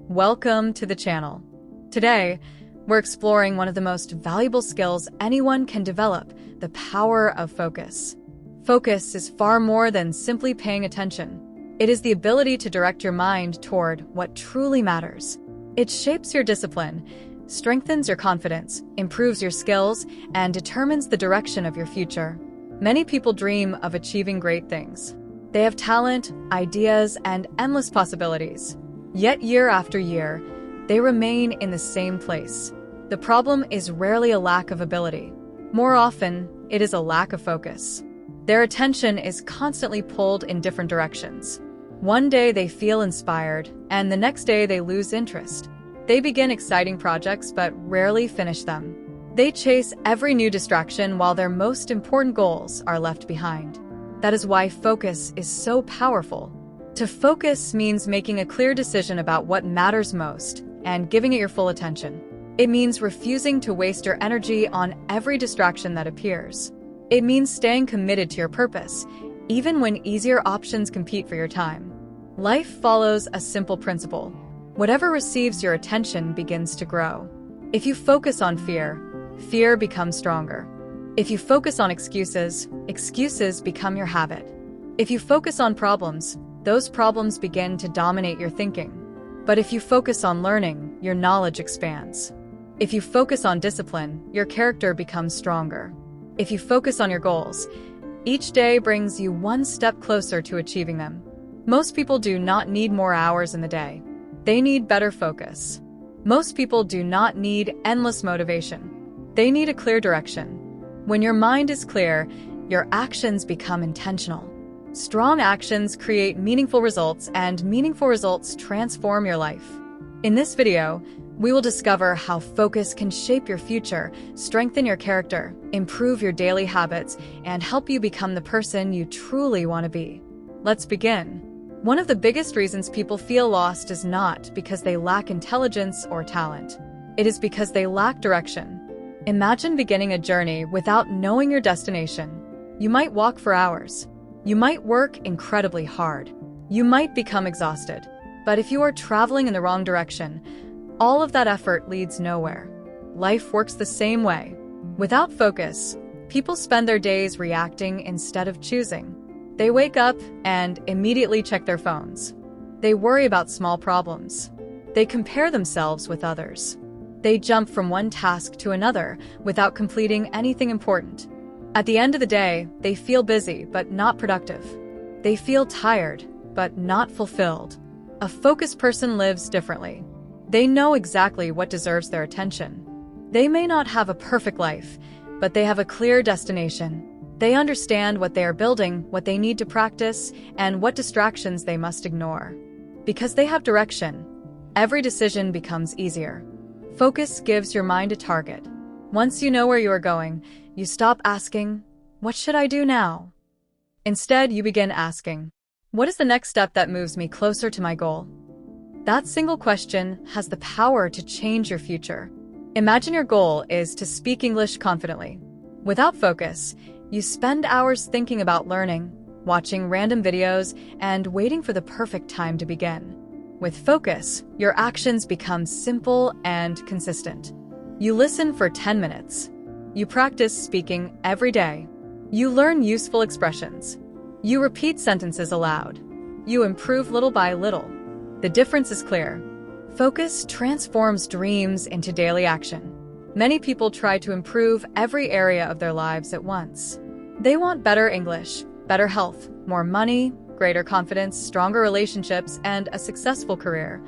Welcome to the channel. Today, we're exploring one of the most valuable skills anyone can develop, the power of focus. Focus is far more than simply paying attention. It is the ability to direct your mind toward what truly matters. It shapes your discipline, strengthens your confidence, improves your skills, and determines the direction of your future. Many people dream of achieving great things. They have talent, ideas, and endless possibilities. Yet year after year, they remain in the same place. The problem is rarely a lack of ability. More often, it is a lack of focus. Their attention is constantly pulled in different directions. One day they feel inspired, and the next day they lose interest. They begin exciting projects but rarely finish them. They chase every new distraction while their most important goals are left behind. That is why focus is so powerful. To focus means making a clear decision about what matters most and giving it your full attention. It means refusing to waste your energy on every distraction that appears. It means staying committed to your purpose, even when easier options compete for your time. Life follows a simple principle. Whatever receives your attention begins to grow. If you focus on fear, fear becomes stronger. If you focus on excuses, excuses become your habit. If you focus on problems, those problems begin to dominate your thinking. But if you focus on learning, your knowledge expands. If you focus on discipline, your character becomes stronger. If you focus on your goals, each day brings you one step closer to achieving them. Most people do not need more hours in the day. They need better focus. Most people do not need endless motivation. They need a clear direction. When your mind is clear, your actions become intentional. Strong actions create meaningful results, and meaningful results transform your life. In this video, we will discover how focus can shape your future, strengthen your character, improve your daily habits, and help you become the person you truly want to be. Let's begin. One of the biggest reasons people feel lost is not because they lack intelligence or talent. It is because they lack direction. Imagine beginning a journey without knowing your destination. You might walk for hours. You might work incredibly hard. You might become exhausted. But if you are traveling in the wrong direction, all of that effort leads nowhere. Life works the same way. Without focus, people spend their days reacting instead of choosing. They wake up and immediately check their phones. They worry about small problems. They compare themselves with others. They jump from one task to another without completing anything important. At the end of the day, they feel busy but not productive. They feel tired but not fulfilled. A focused person lives differently. They know exactly what deserves their attention. They may not have a perfect life, but they have a clear destination. They understand what they are building, what they need to practice, and what distractions they must ignore. Because they have direction, every decision becomes easier. Focus gives your mind a target. Once you know where you are going, you stop asking, "What should I do now?" Instead, you begin asking, "What is the next step that moves me closer to my goal?" That single question has the power to change your future. Imagine your goal is to speak English confidently. Without focus, you spend hours thinking about learning, watching random videos, and waiting for the perfect time to begin. With focus, your actions become simple and consistent. You listen for 10 minutes. You practice speaking every day. You learn useful expressions. You repeat sentences aloud. You improve little by little. The difference is clear. Focus transforms dreams into daily action. Many people try to improve every area of their lives at once. They want better English, better health, more money, greater confidence, stronger relationships, and a successful career,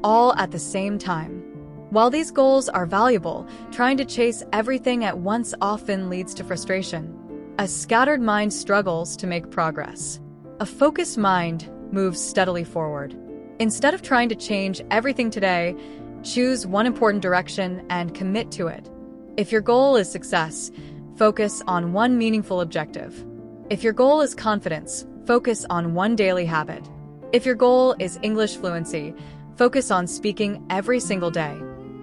all at the same time. While these goals are valuable, trying to chase everything at once often leads to frustration. A scattered mind struggles to make progress. A focused mind moves steadily forward. Instead of trying to change everything today, choose one important direction and commit to it. If your goal is success, focus on one meaningful objective. If your goal is confidence, focus on one daily habit. If your goal is English fluency, focus on speaking every single day.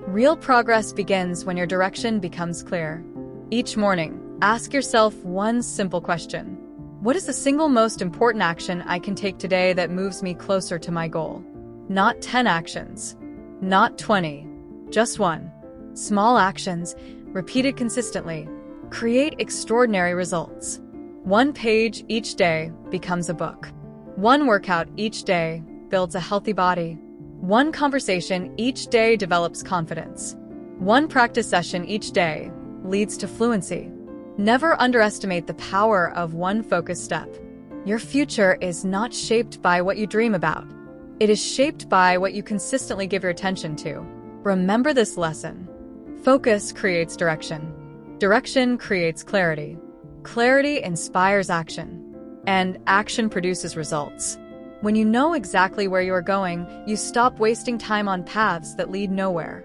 Real progress begins when your direction becomes clear. Each morning, ask yourself one simple question. What is the single most important action I can take today that moves me closer to my goal? Not 10 actions. Not 20, just one. Small actions, repeated consistently, create extraordinary results. One page each day becomes a book. One workout each day builds a healthy body. One conversation each day develops confidence. One practice session each day leads to fluency. Never underestimate the power of one focused step. Your future is not shaped by what you dream about. It is shaped by what you consistently give your attention to. Remember this lesson. Focus creates direction. Direction creates clarity. Clarity inspires action. And action produces results. When you know exactly where you are going, you stop wasting time on paths that lead nowhere.